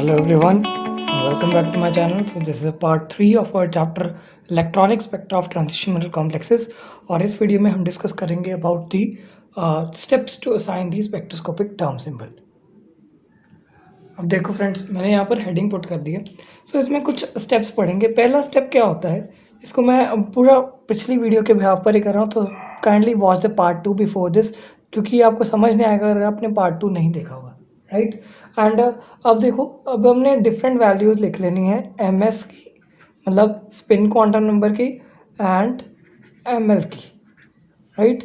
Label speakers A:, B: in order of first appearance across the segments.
A: Hello everyone, and welcome back to my channel. So this is a part 3 of our chapter Electronic Spectra of Transition Metal Complexes. और इस video में हम discuss करेंगे about the steps to assign the spectroscopic term symbol. अब देखो friends, मैंने यहाँ पर हेडिंग पुट कर दिया. सो इसमें कुछ स्टेप्स पढ़ेंगे. पहला स्टेप क्या होता है, इसको मैं पूरा पिछली वीडियो के बिहाफ पर ही कर रहा हूँ, तो kindly watch the part 2 before this, क्योंकि आपको समझ नहीं आएगा अगर आपने पार्ट 2 नहीं देखा होगा, राइट. एंड अब देखो, अब हमने डिफरेंट वैल्यूज़ लिख लेनी है एम एस की, मतलब स्पिन क्वांटम नंबर की, एंड एम एल की, राइट.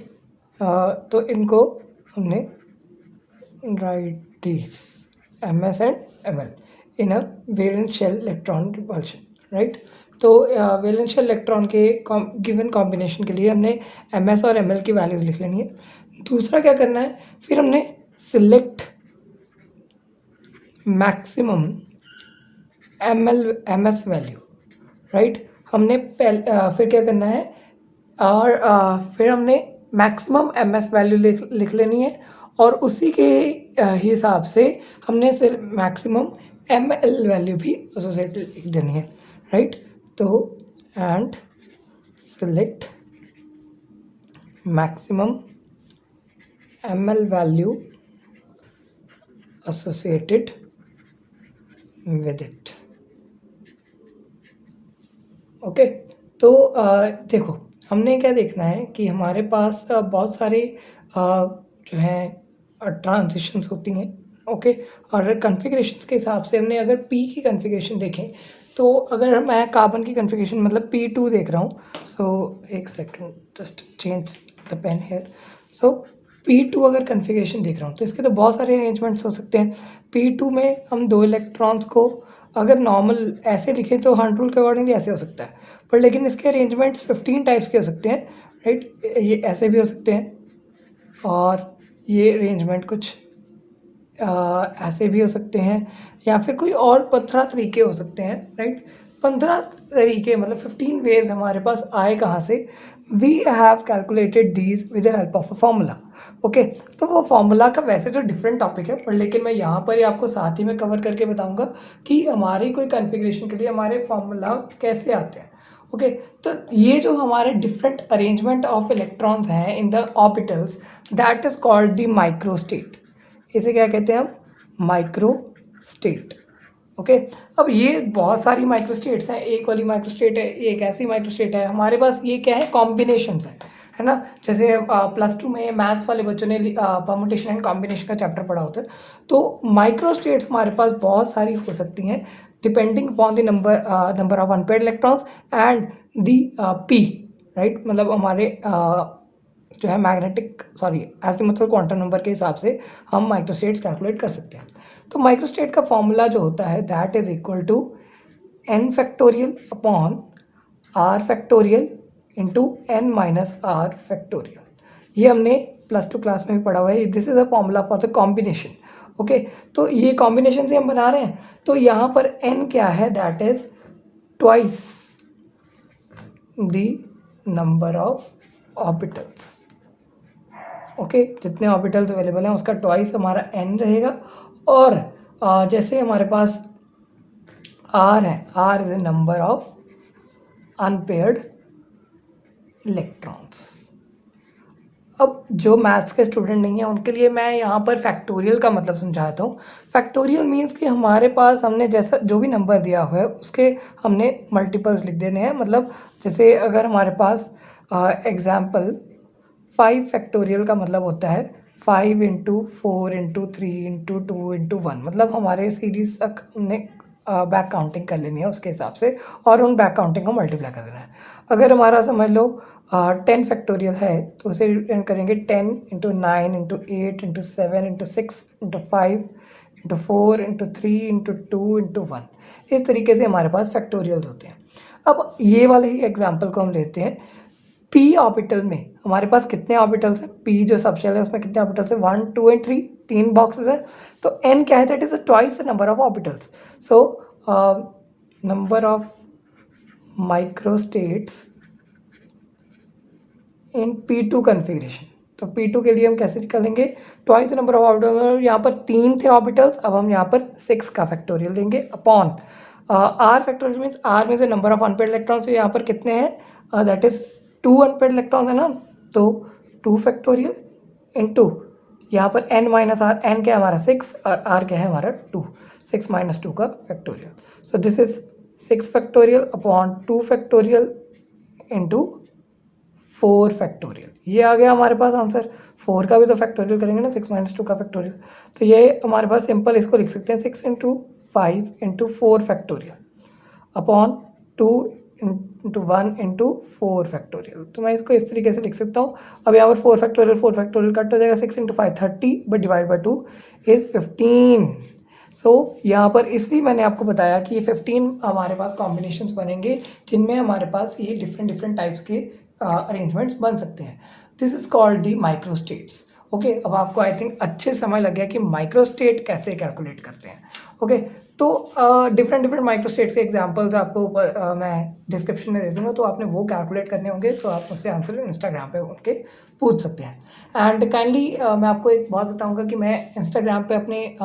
A: तो इनको हमने right this ms and ml in a valence shell electron repulsion, right. तो वैलेंस शेल इलेक्ट्रॉन के गिवन कॉम्बिनेशन के लिए हमने ms और ml की वैल्यूज लिख लेनी है. दूसरा क्या करना है, फिर हमने select maximum ms value, right. हमने फिर क्या करना है, और फिर हमने मैक्सिमम ms वैल्यू लिख लेनी है, और उसी के हिसाब से हमने सिर्फ मैक्सिमम ml वैल्यू भी एसोसिएटेड लिख देनी है, राइट. तो and select maximum ml value associated with it. Okay. तो देखो, हमने क्या देखना है कि हमारे पास बहुत सारे जो हैं ट्रांजिशंस होती हैं, ओके. और कन्फिग्रेशंस के हिसाब से हमने अगर पी की कन्फिग्रेशन देखें, तो अगर मैं कार्बन की कन्फिग्रेशन मतलब P2 देख रहा हूँ, सो एक second, just change the pen here. So P2 अगर कन्फिग्रेशन देख रहा हूँ, तो इसके तो बहुत सारे अरेंजमेंट्स हो सकते हैं. P2 में हम 2 इलेक्ट्रॉन्स को अगर नॉर्मल ऐसे लिखें तो हंट रूल के अकॉर्डिंगली ऐसे हो सकता है, पर लेकिन इसके अरेंजमेंट्स 15 टाइप्स के हो सकते हैं, राइट. ये ऐसे भी हो सकते हैं, और ये अरेंजमेंट कुछ ऐसे भी हो सकते हैं, या फिर कोई और 15 तरीके हो सकते हैं, राइट. 15 तरीके मतलब 15 वेज हमारे पास आए कहाँ से. We have calculated these with the help of a formula, okay. तो वो फॉर्मूला का वैसे तो डिफरेंट टॉपिक है, पर लेकिन मैं यहाँ पर ही आपको साथ ही में कवर करके बताऊंगा कि हमारी कोई कन्फिग्रेशन के लिए हमारे फॉर्मूला कैसे आते हैं, ओके. तो ये जो हमारे डिफरेंट अरेंजमेंट ऑफ इलेक्ट्रॉन्स हैं in the orbitals, that is called the micro state. इसे क्या कहते हैं हम, माइक्रो स्टेट, ओके. अब ये बहुत सारी माइक्रो स्टेट्स हैं, एक वाली माइक्रो स्टेट है, एक ऐसी माइक्रो स्टेट है. हमारे पास ये क्या है, कॉम्बिनेशंस है ना. जैसे +2 में मैथ्स वाले बच्चों ने परमुटेशन एंड कॉम्बिनेशन का चैप्टर पढ़ा होता है. तो माइक्रो स्टेट्स हमारे पास बहुत सारी हो सकती हैं, depending upon the number of unpaired electrons and the P, right. मतलब हमारे जो है मैग्नेटिक एजिमुथल क्वांटम नंबर के हिसाब से हम माइक्रोस्टेट्स कैलकुलेट कर सकते हैं. तो माइक्रोस्टेट का फॉर्मूला जो होता है, that is equal to n factorial upon r factorial into n minus r factorial. ये हमने +2 क्लास में भी पढ़ा हुआ है. This is a formula for the combination, okay. तो ये कॉम्बिनेशन से हम बना रहे हैं, तो यहाँ पर n क्या है, that is twice the number of orbitals, okay. जितने ऑर्बिटल्स अवेलेबल हैं उसका ट्वाइस हमारा n रहेगा. और जैसे हमारे पास r है, r is a number of unpaired electrons. अब जो मैथ्स के स्टूडेंट नहीं है उनके लिए मैं यहाँ पर फैक्टोरियल का मतलब समझाता हूँ. फैक्टोरियल मीन्स कि हमारे पास हमने जैसा जो भी नंबर दिया हुआ है उसके हमने मल्टीपल्स लिख देने हैं. मतलब जैसे अगर हमारे पास एग्जाम्पल 5 फैक्टोरियल का मतलब होता है 5 इंटू 4 इंटू 3 इंटू 2 इंटू 1. मतलब हमारे सीरीज तक हमने बैक काउंटिंग कर लेनी है उसके हिसाब से, और उन बैक काउंटिंग को मल्टीप्लाई कर देना है. अगर हमारा समझ लो 10 फैक्टोरियल है, तो उसे रिटर्न करेंगे 10 into 9 into 8 into 7 into 6 into 5 into 4 into 3 into 2 into 1. इस तरीके से हमारे पास फैक्टोरियल्स होते हैं. अब ये वाले ही एग्जाम्पल को हम लेते हैं. पी ऑर्बिटल में हमारे पास कितने ऑर्बिटल्स हैं, पी जो सबशेल है उसमें कितने ऑर्बिटल्स हैं, 1 2 एंड 3, 3 बॉक्सेस है. तो n क्या है, that is twice the number of orbitals. So number of microstates in P2 configuration, तो P2 के लिए हम कैसे निकालेंगे, twice the number of orbital, यहाँ पर 3 थे ऑर्बिटल्स, अब हम यहाँ पर 6 का फैक्टोरियल देंगे upon r factorial means r में से नंबर ऑफ अनपेड इलेक्ट्रॉन्स यहाँ पर कितने हैं, दैट इज 2 अनपेड इलेक्ट्रॉन्स है ना, तो 2 फैक्टोरियल इनटू यहाँ पर n माइनस आर, n क्या है हमारा 6 और r क्या है हमारा 2, 6 माइनस 2 का factorial, so this is 6 factorial upon 2 factorial into 4 factorial, ये आ गया हमारे पास आंसर। 4 का भी तो फैक्टोरियल करेंगे ना, 6 माइनस 2 का फैक्टोरियल, तो ये हमारे पास सिंपल इसको लिख सकते हैं 6 into 5 into 4 factorial upon 2 into 1 into 4 factorial. तो मैं इसको इस तरीके से लिख सकता हूँ। अब यहाँ पर 4 फैक्टोरियल कट हो जाएगा, 6 into 5 30 but divide by 2 is 15। सो यहाँ पर इसलिए मैंने आपको बताया कि ये 15 हमारे पास कॉम्बिनेशंस बनेंगे जिनमें हमारे पास ये डिफरेंट डिफरेंट टाइप्स के अरेंजमेंट्स बन सकते हैं। This is called the micro states. Okay, अब आपको आई थिंक अच्छे समझ लग गया कि माइक्रो स्टेट कैसे कैलकुलेट करते हैं। ओके, तो डिफरेंट डिफरेंट माइक्रो स्टेट के एग्जांपल्स आपको मैं डिस्क्रिप्शन में दे दूंगा, तो आपने वो कैलकुलेट करने होंगे, तो आप मुझसे आंसर इंस्टाग्राम पे उनके पूछ सकते हैं। एंड काइंडली मैं आपको एक बात बताऊंगा कि मैं इंस्टाग्राम पे अपने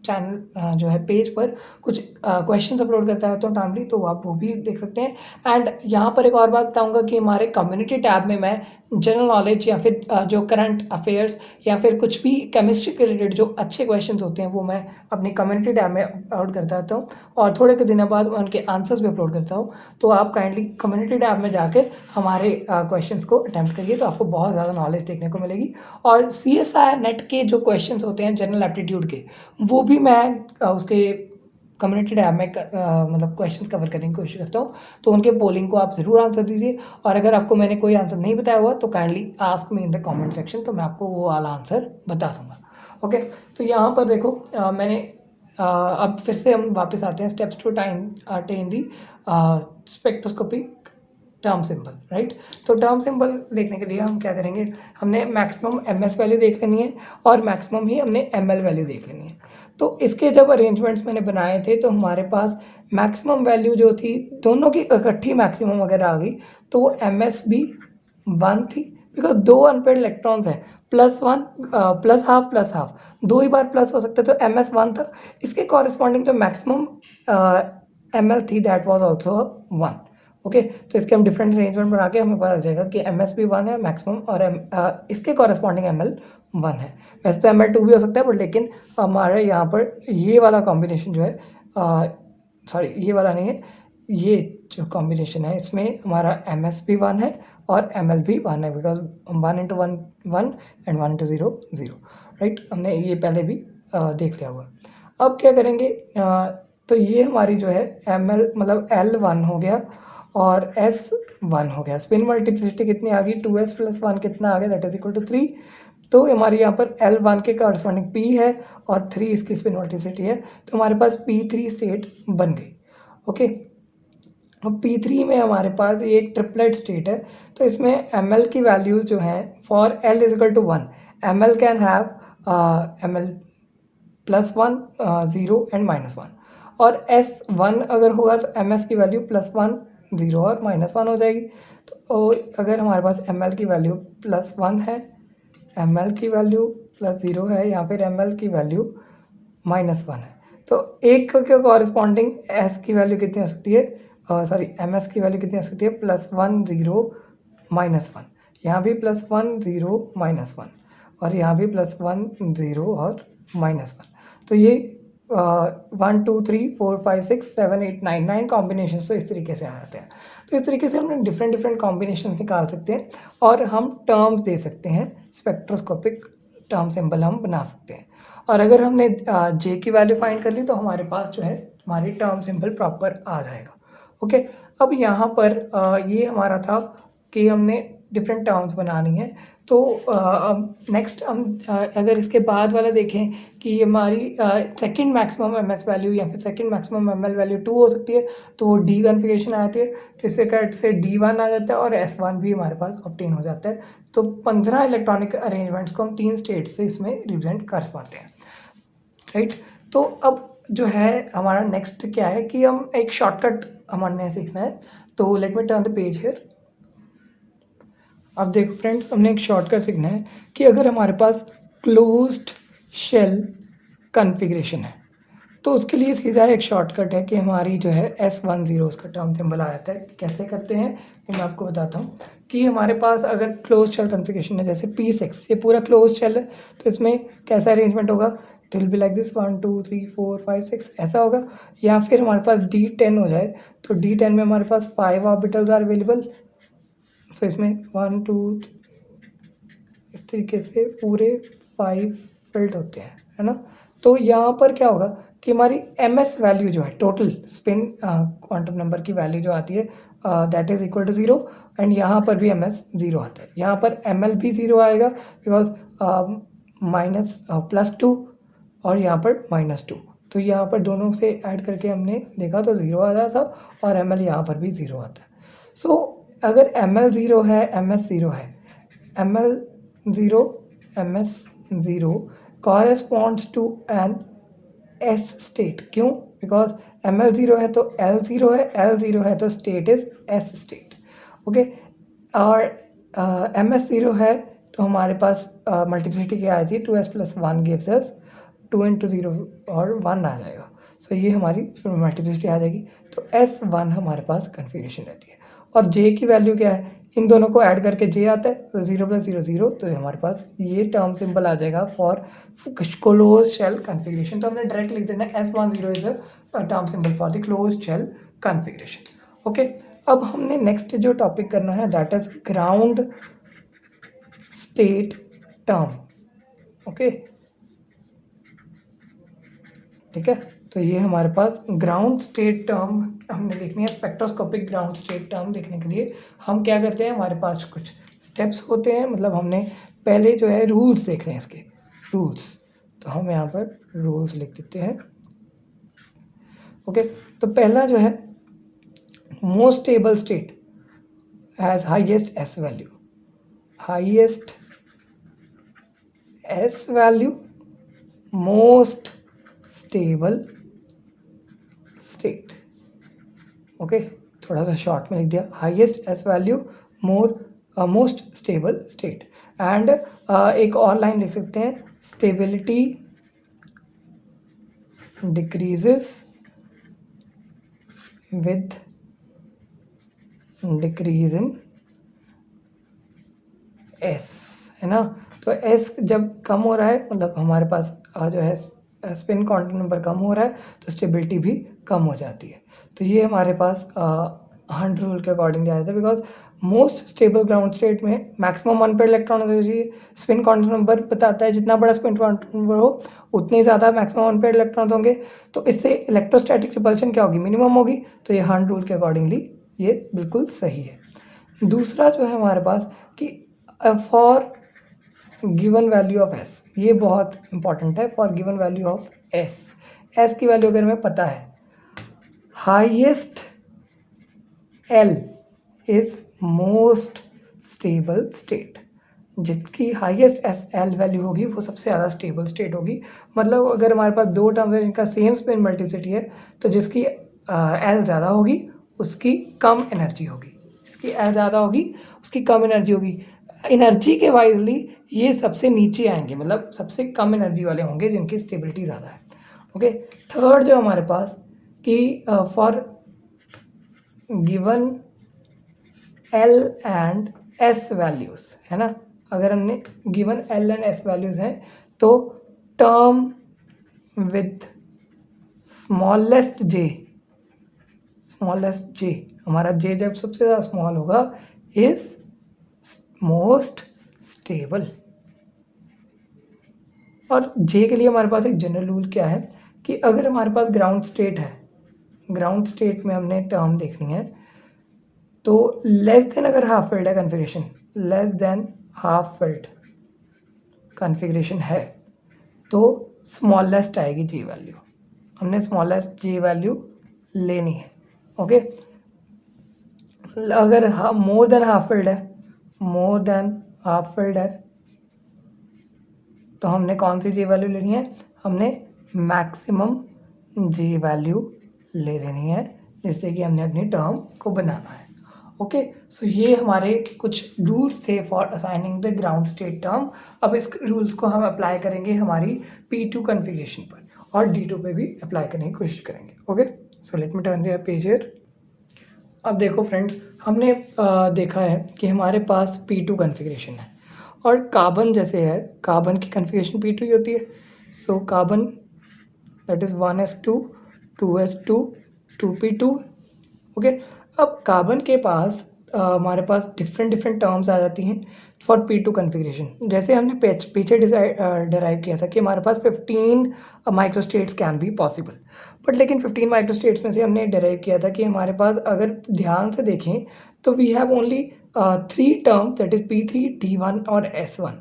A: चैनल जो है पेज पर कुछ क्वेश्चंस अपलोड करता है तो टाइमली, तो आप वो भी देख सकते हैं। एंड यहाँ पर एक और बात बताऊंगा कि हमारे कम्युनिटी टैब में मैं जनरल नॉलेज या फिर जो करंट अफेयर्स या फिर कुछ भी केमिस्ट्री के रिलेटेड जो अच्छे क्वेश्चंस होते हैं वो मैं अपनी कम्युनिटी टैब में अपलोड करता रहता हूँ, और थोड़े के दिनों बाद मैं उनके आंसर्स भी अपलोड करता हूँ। तो आप काइंडली कम्युनिटी टैब में जाकर हमारे क्वेश्चंस को अटैम्प्ट करिए, तो आपको बहुत ज़्यादा नॉलेज देखने को मिलेगी। और CSIR नेट के जो क्वेश्चंस होते हैं जनरल एप्टीट्यूड के, वो भी मैं उसके कम्युनिटी टैब में मतलब क्वेश्चंस कवर करने की कोशिश करता हूँ, तो उनके पोलिंग को आप ज़रूर आंसर दीजिए। और अगर आपको मैंने कोई आंसर नहीं बताया हुआ तो kindly ask me in the comment section, तो मैं आपको वो वाला आंसर बता दूंगा। ओके, तो यहाँ पर देखो मैंने अब फिर से हम वापस आते हैं steps to time attain the spectroscopic term symbol, right. तो टर्म सिंबल देखने के लिए हम क्या करेंगे, हमने मैक्सिमम MS वैल्यू देख लेनी है और मैक्सिमम ही हमने ML वैल्यू देख लेनी है। तो इसके जब अरेंजमेंट्स मैंने बनाए थे तो हमारे पास मैक्सिमम वैल्यू जो थी दोनों की इकट्ठी मैक्सिमम अगर आ गई तो वो MS भी 1 थी, बिकॉज 2 अनपेड इलेक्ट्रॉन्स है, +1 प्लस हाफ 2 ही बार प्लस हो सकता है, तो MS 1 था। इसके कॉरेस्पॉन्डिंग जो मैक्सिमम ML थी दैट वाज आल्सो 1। ओके, तो इसके हम डिफरेंट अरेंजमेंट बना के हमें पता चल जाएगा कि MS भी 1 है मैक्सिमम, और इसके कॉरेस्पॉन्डिंग ML 1 है। वैसे तो ML 2 भी हो सकता है, बट लेकिन हमारे यहाँ पर ये वाला कॉम्बिनेशन जो है, सॉरी ये वाला नहीं है, ये जो कॉम्बिनेशन है इसमें हमारा MS भी 1 है और ML भी 1 है, because 1 into 1 1 and 1 into 0 0, right. हमने ये पहले भी देख लिया हुआ। अब क्या करेंगे, तो ये हमारी जो है ML मतलब L1 हो गया और S1 हो गया। स्पिन मल्टीप्लिसिटी कितनी आ गई, 2s + 1 कितना आ गया, दैट इज इक्वल टू 3। तो हमारी यहाँ पर L1 के कॉरस्पॉन्डिंग P है और 3 इसकी स्पिन मल्टीप्लिसिटी है, तो हमारे पास P3 स्टेट बन गई। ओके, अब P3 में हमारे पास ये एक ट्रिपलेट स्टेट है, तो इसमें ML की वैल्यूज जो हैं for L is equal to 1, ML can have ML +1 0 and -1, और S1 अगर होगा तो MS की वैल्यू +1 0 और -1 हो जाएगी। तो अगर हमारे पास ML की वैल्यू +1 है, ML की वैल्यू +0 है, या फिर ML की वैल्यू -1 है, तो एक के कॉरस्पॉन्डिंग S की वैल्यू कितनी हो सकती है, सॉरी MS की वैल्यू कितनी हो सकती है, +1 0 -1, यहाँ भी +1 0 -1, और यहाँ भी +1 0 और -1। तो ये 1 2 3 4 5 6 7 8 9 कॉम्बिनेशन तो इस तरीके से आ जाते हैं। तो इस तरीके से हम डिफरेंट डिफरेंट कॉम्बिनेशन निकाल सकते हैं और हम टर्म्स दे सकते हैं, स्पेक्ट्रोस्कोपिक टर्म सिंबल हम बना सकते हैं। और अगर हमने J की वैल्यू फाइंड कर ली तो हमारे पास जो है हमारी टर्म सिंबल प्रॉपर आ जाएगा। ओके, अब यहाँ पर ये हमारा था कि हमने डिफरेंट टर्म्स बनानी है। तो अब नेक्स्ट हम अगर इसके बाद वाला देखें कि हमारी सेकंड मैक्सिमम MS वैल्यू या फिर सेकंड मैक्सिमम ML वैल्यू 2 हो सकती है, तो वो D कन्फिगरेशन आती है, तो इससे कट से D1 आ जाता है और S1 भी हमारे पास ऑब्टेन हो जाता है। तो 15 इलेक्ट्रॉनिक अरेंजमेंट्स को हम 3 स्टेट से इसमें रिप्रेजेंट कर पाते हैं, राइट। तो अब जो है हमारा नेक्स्ट क्या है कि हम एक शॉर्टकट हमने सीखना है। तो let me turn the page here. अब देखो फ्रेंड्स, हमने एक शॉर्टकट सीखना है कि अगर हमारे पास क्लोज्ड शेल कॉन्फ़िगरेशन है तो उसके लिए सीधा एक शॉर्टकट है कि हमारी जो है S10 उसका टर्म सिंबल आ जाता है। कैसे करते हैं वो मैं आपको बताता हूँ कि हमारे पास अगर क्लोज शेल कॉन्फ़िगरेशन है, जैसे P6 ये पूरा क्लोज शेल है, तो इसमें कैसा अरेंजमेंट होगा, it will be like this 1 2 3 4 5 6 ऐसा होगा। या फिर हमारे पास D10 हो जाए तो D10 में हमारे पास 5 ऑर्बिटल्स आर अवेलेबल। सो इसमें 1 2 इस तरीके से पूरे 5 फिल्ड होते हैं, है ना। तो यहाँ पर क्या होगा कि हमारी MS वैल्यू जो है, टोटल स्पिन क्वांटम नंबर की वैल्यू जो आती है, that is equal to 0। And यहाँ पर भी MS 0 आता है, यहाँ पर ML भी 0 आएगा बिकॉज +2 और यहाँ पर -2। तो यहाँ पर दोनों से ऐड करके हमने देखा तो 0 आ रहा था और ML यहाँ पर भी 0 आता है। सो अगर ML 0 है, MS 0 है, ML 0 MS 0 corresponds to an S state। क्यों? बिकॉज ML 0 है तो L 0 है, L 0 है तो state is S state. Okay, और MS 0 है तो हमारे पास मल्टीप्लिसिटी क्या आती है, 2S + 1 गिव्स अस 2 × 0 और 1 आ जाएगा। सो ये हमारी मल्टीप्लिसिटी आ जाएगी। तो S1 हमारे पास कन्फिग्रेशन रहती है। और J की वैल्यू क्या है, इन दोनों को ऐड करके J आता है, तो 0 + 0 0, तो हमारे पास ये टर्म सिंबल आ जाएगा फॉर क्लोज शेल कन्फिग्रेशन। तो हमने डायरेक्ट लिख देना S10 is a term symbol for the close shell configuration. Okay, अब हमने नेक्स्ट जो टॉपिक करना है that is ground state term. Okay, ठीक है। तो ये हमारे पास ग्राउंड स्टेट टर्म हमने देखनी है। स्पेक्ट्रोस्कोपिक ग्राउंड स्टेट टर्म देखने के लिए हम क्या करते हैं, हमारे पास कुछ स्टेप्स होते हैं, मतलब हमने पहले जो है रूल्स देखने हैं इसके, रूल्स। तो हम यहाँ पर रूल्स लिख देते हैं। ओके, तो पहला जो है, most stable state has highest S value, highest S value, most stable state. Okay, थोड़ा सा शॉर्ट में लिख दिया, highest S value, most stable state. And एक और लाइन लिख सकते हैं, stability decreases with decrease in S, है ना। तो S जब कम हो रहा है, मतलब हमारे पास जो है स्पिन क्वांटम नंबर कम हो रहा है, तो स्टेबिलिटी भी कम हो जाती है। तो ये हमारे पास हंट रूल के अकॉर्डिंग आया था, because most stable ground state में मैक्सिमम अनपेयर्ड इलेक्ट्रॉन होना चाहिए। स्पिन क्वांटम नंबर बताता है जितना बड़ा स्पिन क्वांटम नंबर हो उतने ज़्यादा मैक्सिमम अनपेयर्ड इलेक्ट्रॉन्स होंगे, तो इससे इलेक्ट्रोस्टैटिक रिपल्शन क्या होगी, मिनिमम होगी। तो ये हंट रूल के अकॉर्डिंगली ये बिल्कुल सही है। दूसरा जो है हमारे पास कि for given value of S, ये बहुत इंपॉर्टेंट है, for given value of S की वैल्यू अगर हमें पता है, highest L is most stable state. जिसकी हाईएस्ट L वैल्यू होगी वो सबसे ज़्यादा स्टेबल स्टेट होगी। मतलब अगर हमारे पास दो टर्म्स है जिनका सेम स्पिन मल्टीप्लिसिटी है, तो जिसकी L ज़्यादा होगी उसकी कम एनर्जी होगी, जिसकी L ज़्यादा होगी उसकी कम एनर्जी होगी। एनर्जी के वाइजली ये सबसे नीचे आएंगे, मतलब सबसे कम एनर्जी वाले होंगे जिनकी स्टेबिलिटी ज़्यादा है। ओके, थर्ड जो हमारे पास कि for given L and S values, है ना, अगर हमने given L and S values हैं तो टर्म विथ स्मॉलेस्ट J, हमारा J जब सबसे ज़्यादा स्मॉल होगा इज मोस्ट स्टेबल। और J के लिए हमारे पास एक जनरल रूल क्या है कि अगर हमारे पास ग्राउंड स्टेट है, ग्राउंड स्टेट में हमने टर्म देखनी है, तो लेस देन अगर हाफ फिल्ड है configuration, less than half filled configuration है तो स्मॉलेस्ट आएगी J वैल्यू। हमने स्मॉलेस्ट J वैल्यू लेनी है। ओके, अगर मोर देन हाफ फिल्ड है, मोर देन हाफ फिल्ड है, तो हमने कौन सी J वैल्यू लेनी है, हमने मैक्सिमम J वैल्यू ले लेनी है, जिससे कि हमने अपनी टर्म को बनाना है। ओके, सो ये हमारे कुछ रूल्स थे for assigning the ground state term. अब इस रूल्स को हम अप्लाई करेंगे हमारी P2 कॉन्फ़िगरेशन पर और D2 पे भी अप्लाई करने की कोशिश करेंगे। Okay, so let me turn your page here. अब देखो फ्रेंड्स, हमने देखा है कि हमारे पास P2 कॉन्फ़िगरेशन है और कार्बन जैसे है, कार्बन की कॉन्फ़िगरेशन P2 ही होती है। So carbon that is 1s2 2s2 2p2। Okay, अब कार्बन के पास हमारे पास डिफरेंट डिफरेंट टर्म्स आ जाती हैं फॉर P2 कॉन्फ़िगरेशन। जैसे हमने पीछे डिराइव किया था कि हमारे पास 15 microstates can be possible, but लेकिन 15 माइक्रोस्टेट्स में से हमने डिराइव किया था कि हमारे पास अगर ध्यान से देखें तो we have only 3 terms that is P3 D1 और S1,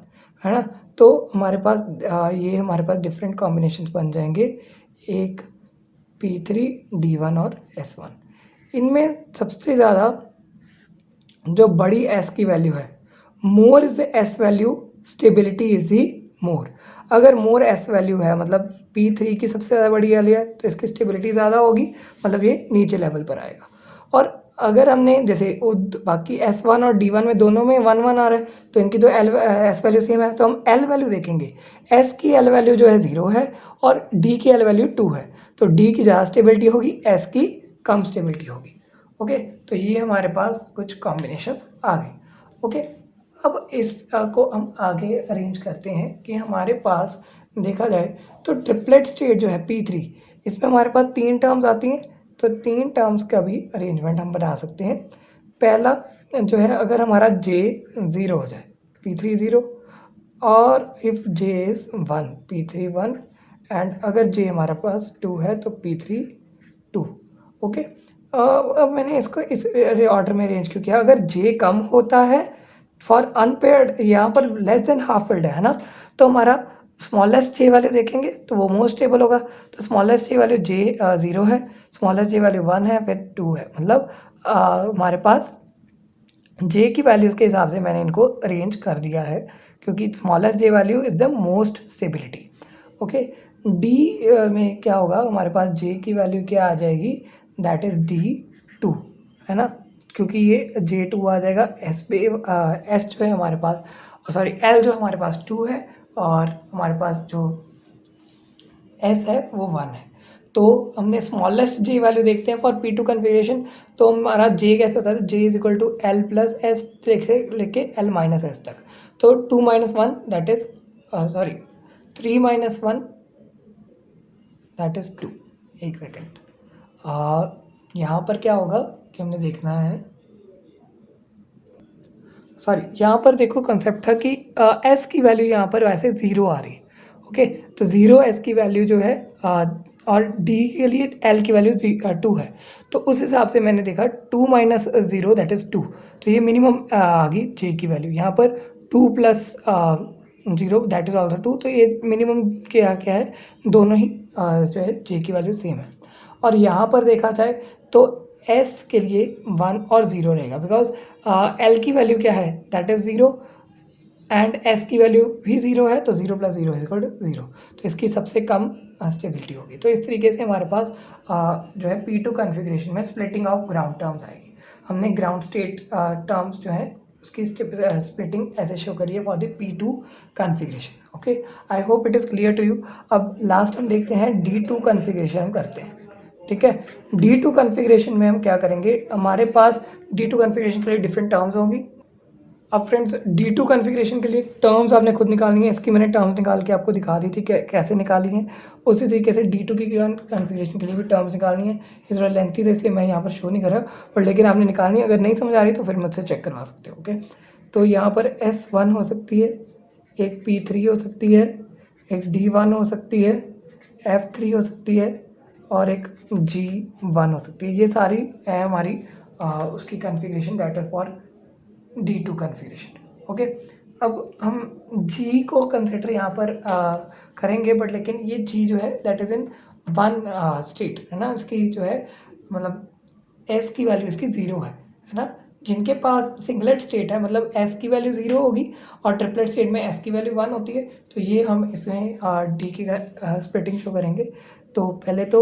A: है ना। तो हमारे पास ये हमारे पास डिफरेंट कॉम्बिनेशंस बन जाएंगे, एक P3 D1 और S1। इनमें सबसे ज़्यादा जो बड़ी S की वैल्यू है, more is the S value, stability is the more. अगर मोर S वैल्यू है मतलब P3 की सबसे ज़्यादा बड़ी वैल्यू है तो इसकी स्टेबिलिटी ज़्यादा होगी, मतलब ये नीचे लेवल पर आएगा। और अगर हमने जैसे बाकी S1 और D1 में दोनों में 1 1 आ रहा है तो इनकी तो S वैल्यू सेम है, तो हम L वैल्यू देखेंगे। S की L वैल्यू जो है 0 है और D की L वैल्यू 2 है, तो D की ज़्यादा स्टेबिलिटी होगी, S की कम स्टेबिलिटी होगी। ओके, तो ये हमारे पास कुछ कॉम्बिनेशंस आ गए। ओके, अब इस को हम आगे अरेंज करते हैं कि हमारे पास देखा जाए तो ट्रिपलेट स्टेट जो है P3, इसमें हमारे पास 3 टर्म्स आती हैं, तो 3 टर्म्स का भी अरेंजमेंट हम बना सकते हैं। पहला जो है, अगर हमारा J 0 हो जाए, P3 0, और if J is 1 P3 1, and अगर J हमारे पास 2 है तो P3 2। ओके, अब मैंने इसको इस ऑर्डर में अरेंज क्यों किया, अगर J कम होता है फॉर अनपेयर्ड, यहाँ पर लेस देन हाफ फिल्ड है ना, तो हमारा स्मॉलेस्ट J वैल्यू देखेंगे तो वो मोस्ट स्टेबल होगा। तो स्मॉलेस्ट J वैल्यू J 0 है, स्मॉलेस्ट J वैल्यू 1 है, फिर 2 है, मतलब हमारे पास J की वैल्यूज़ के हिसाब से मैंने इनको अरेंज कर दिया है, क्योंकि smallest J value is the most stability. Okay, D में क्या होगा, हमारे पास J की वैल्यू क्या आ जाएगी, दैट इज़ D2, है ना, क्योंकि ये J2 आ जाएगा। S पे S जो है हमारे पास, सॉरी L जो हमारे पास 2 है और हमारे पास जो S है वो 1 है। तो हमने स्मॉलेस्ट J वैल्यू देखते हैं फॉर P2 कॉन्फ़िगरेशन, तो हमारा J कैसे होता है, J is equal to L plus s लेके L माइनस एस तक। तो 2 minus 1 that is sorry 3 minus 1 that is 2। एक सेकेंड, यहाँ पर क्या होगा कि हमने देखना है, सॉरी यहाँ पर देखो कंसेप्ट था कि S की वैल्यू यहाँ पर वैसे 0 आ रही है। ओके, तो 0 S की वैल्यू जो है और D के लिए L की वैल्यू 2 है, तो उस हिसाब से मैंने देखा 2 माइनस 0 दैट इज़ 2, तो ये मिनिमम आ गई J की वैल्यू। यहाँ पर 2 प्लस 0 दैट इज़ ऑल्सो 2, तो ये मिनिमम क्या क्या है, दोनों ही जो है J की वैल्यू सेम है। और यहाँ पर देखा जाए तो S के लिए 1 और 0 रहेगा, बिकॉज L की वैल्यू क्या है, दैट इज़ 0, एंड S की वैल्यू भी 0 है, तो 0 प्लस 0 इज इक्वल टू 0, तो इसकी सबसे कम स्टेबिलिटी होगी। तो इस तरीके से हमारे पास जो है P2 कॉन्फ़िगरेशन में स्प्लिटिंग ऑफ ग्राउंड टर्म्स आएगी। हमने ग्राउंड स्टेट टर्म्स जो है उसकी स्प्लिटिंग ऐसे शो करिए for the P2 configuration. Okay, I hope it is clear to you. अब लास्ट हम देखते हैं D2 कॉन्फ़िगरेशन हम करते हैं। ठीक है, D2 कॉन्फ़िगरेशन में हम क्या करेंगे, हमारे पास D2 कॉन्फ़िगरेशन के लिए डिफरेंट टर्म्स होंगी। अब फ्रेंड्स, D2 कॉन्फ़िगरेशन के लिए टर्म्स आपने खुद निकालनी है, इसकी मैंने टर्म्स निकाल के आपको दिखा दी थी कि कैसे निकाली हैं। उसी तरीके से D2 की कॉन्फ़िगरेशन के लिए भी टर्म्स निकालनी है। ये थोड़ा लेंथी है इसलिए मैं यहाँ पर शो नहीं कर रहा, पर लेकिन आपने निकालनी है। अगर नहीं समझ आ रही तो फिर मुझसे चेक करवा सकते हो। ओके, तो यहाँ पर S1 हो सकती है, एक P3 हो सकती है, एक D1 हो सकती है, F3 हो सकती है और एक G1 हो सकती है। ये सारी है हमारी उसकी configuration that is for D2 configuration. Okay, अब हम G को कंसिडर यहाँ पर करेंगे, बट लेकिन ये G जो है that is in one state, है ना, इसकी जो है मतलब S की वैल्यू इसकी 0 है ना। जिनके पास सिंगलेट स्टेट है मतलब S की वैल्यू 0 होगी और ट्रिपलेट स्टेट में S की वैल्यू 1 होती है, तो ये हम इसमें D की स्प्लिटिंग शो करेंगे। तो पहले तो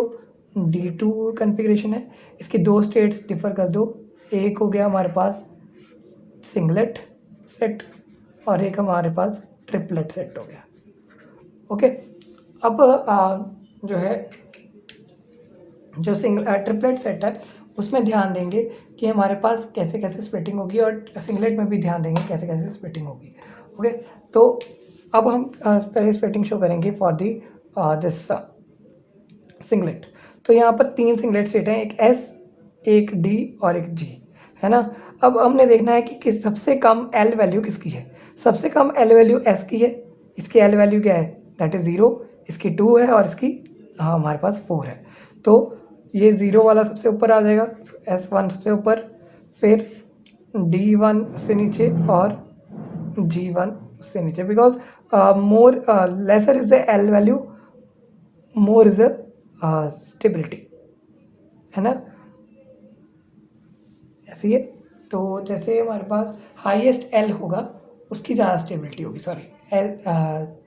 A: D2 कॉन्फ़िगरेशन है, इसकी दो स्टेट्स डिफ़र कर दो, एक हो गया हमारे पास सिंगलेट सेट और एक हमारे पास ट्रिपलेट सेट हो गया। ओके, अब जो है जो ट्रिपलेट सेट है उसमें ध्यान देंगे कि हमारे पास कैसे कैसे स्प्लिटिंग होगी और सिंगलेट में भी ध्यान देंगे कैसे कैसे स्प्लिटिंग होगी। ओके, तो अब हम पहले स्प्लिटिंग शो करेंगे फॉर दी दिस सिंगलेट। तो यहाँ पर 3 सिंगलेट स्टेट हैं, एक एस, एक डी और एक जी, है ना। अब हमने देखना है कि सबसे कम एल वैल्यू किसकी है। सबसे कम एल वैल्यू एस की है, इसकी एल वैल्यू क्या है, दैट इज़ 0, इसकी 2 है और इसकी हमारे पास 4 है। तो ये 0 वाला सबसे ऊपर आ जाएगा, S1 सबसे ऊपर, फिर D1 से नीचे और G1 उससे नीचे, because more lesser is the L value, more is the stability, है ना, ऐसे ही है। तो जैसे हमारे पास हाईएस्ट एल होगा उसकी ज़्यादा स्टेबिलिटी होगी, सॉरी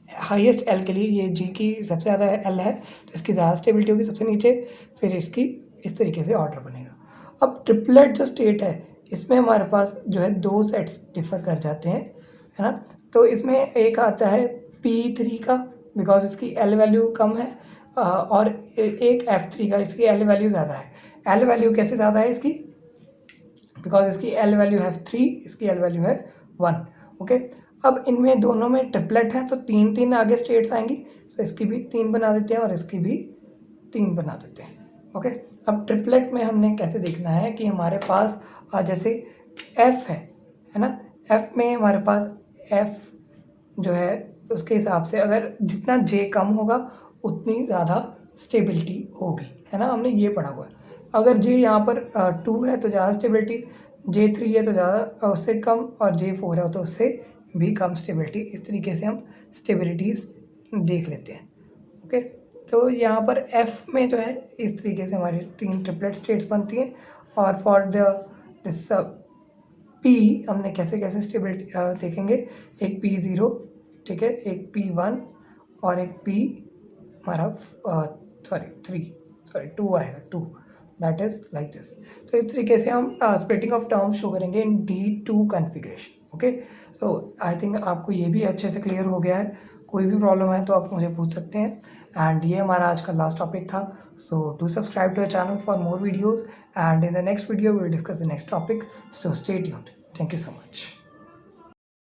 A: हाईएस्ट एल के लिए ये जी की सबसे ज़्यादा एल है तो इसकी ज़्यादा स्टेबिलिटी होगी सबसे नीचे, फिर इसकी इस तरीके से ऑर्डर बनेगा। अब ट्रिपलेट जो स्टेट है इसमें हमारे पास जो है 2 सेट्स डिफर कर जाते हैं, है ना। तो इसमें एक आता है P3 का, बिकॉज इसकी एल वैल्यू कम है, और एक F3 का, इसकी एल वैल्यू ज़्यादा है। एल वैल्यू कैसे ज़्यादा है इसकी, बिकॉज इसकी एल वैल्यू है 3, इसकी एल वैल्यू है 1। ओके, अब इनमें दोनों में ट्रिपलेट है तो 3 आगे स्टेट्स आएंगी, सो इसकी भी 3 बना देते हैं और इसकी भी 3 बना देते हैं। ओके, अब ट्रिपलेट में हमने कैसे देखना है कि हमारे पास जैसे एफ है ना, एफ में हमारे पास एफ जो है उसके हिसाब से अगर जितना जे कम होगा उतनी ज़्यादा स्टेबिलिटी होगी, है ना, हमने ये पढ़ा हुआ है। अगर जे यहाँ पर 2 है तो ज़्यादा स्टेबिलिटी, J3 है तो ज़्यादा उससे कम, और J4 है तो उससे भी कम स्टेबिलिटी। इस तरीके से हम स्टेबिलिटीज़ देख लेते हैं। ओके, तो यहाँ पर F में जो है इस तरीके से हमारी 3 ट्रिपलेट स्टेट्स बनती हैं, और फॉर द दिस P हमने कैसे कैसे स्टेबिलिटी देखेंगे, एक P0, ठीक है, एक P1 और एक P हमारा 2 आएगा, 2, दैट इज लाइक दिस। तो इस तरीके से हम स्प्लिटिंग ऑफ टर्म शो करेंगे इन D2 configuration. Okay, so I think आपको ये भी अच्छे से क्लियर हो गया है। कोई भी प्रॉब्लम है तो आप मुझे पूछ सकते हैं, एंड ये हमारा आज का लास्ट टॉपिक था। So do subscribe to our channel for more videos, and in the next video we will discuss the next topic, so stay tuned. Thank you so much.